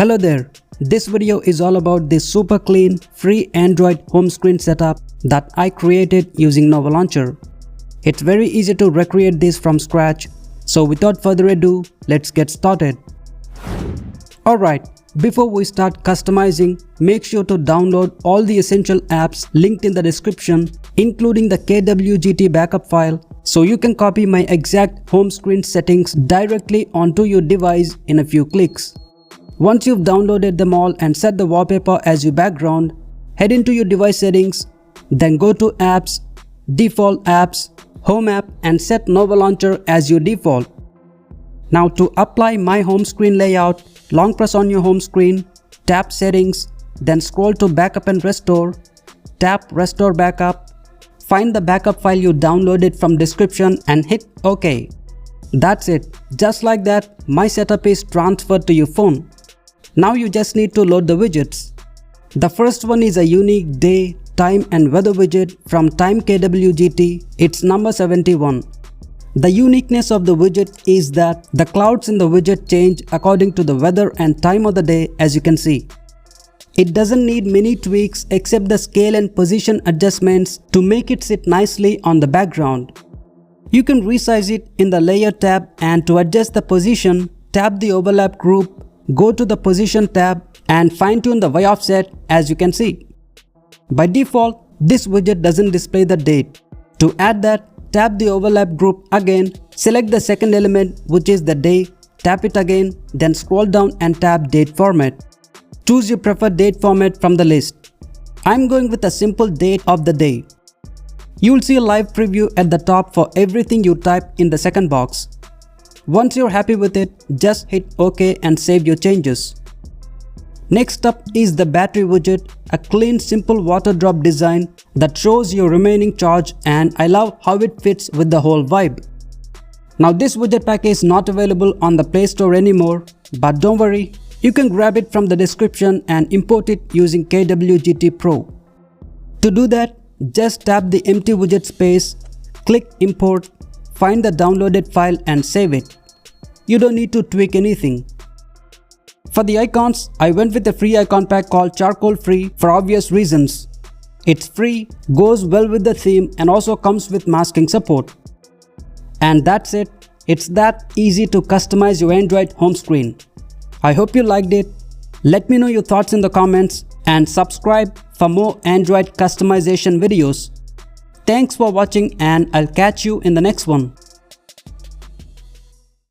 Hello there, this video is all about this super clean, free Android home screen setup that I created using Nova Launcher. It's very easy to recreate this from scratch, so without further ado, let's get started. Alright, before we start customizing, make sure to download all the essential apps linked in the description, including the KWGT backup file, so you can copy my exact home screen settings directly onto your device in a few clicks. Once you've downloaded them all and set the wallpaper as your background, head into your device settings, then go to Apps, Default Apps, Home App and set Nova Launcher as your default. Now to apply my home screen layout, long press on your home screen, tap Settings, then scroll to Backup and Restore, tap Restore Backup, find the backup file you downloaded from description and hit OK. That's it. Just like that, my setup is transferred to your phone. Now you just need to load the widgets. The first one is a unique day, time and weather widget from Time KWGT. It's number 71. The uniqueness of the widget is that the clouds in the widget change according to the weather and time of the day, as you can see. It doesn't need many tweaks except the scale and position adjustments to make it sit nicely on the background. You can resize it in the Layer tab, and to adjust the position, tap the Overlap group, go to the Position tab and fine-tune the Y offset, as you can see. By default, this widget doesn't display the date. To add that, tap the Overlap group again, select the second element which is the day, tap it again, then scroll down and tap Date Format. Choose your preferred date format from the list. I'm going with a simple date of the day. You will see a live preview at the top for everything you type in the second box. Once you're happy with it, just hit OK and save your changes. Next up is the battery widget, a clean simple water drop design that shows your remaining charge, and I love how it fits with the whole vibe. Now this widget pack is not available on the Play Store anymore, but don't worry, you can grab it from the description and import it using KWGT Pro. To do that, just tap the empty widget space, click Import, find the downloaded file and save it. You don't need to tweak anything. For the icons, I went with a free icon pack called Charcoal Free for obvious reasons. It's free, goes well with the theme and also comes with masking support. And that's it. It's that easy to customize your Android home screen. I hope you liked it. Let me know your thoughts in the comments and subscribe for more Android customization videos. Thanks for watching and I'll catch you in the next one.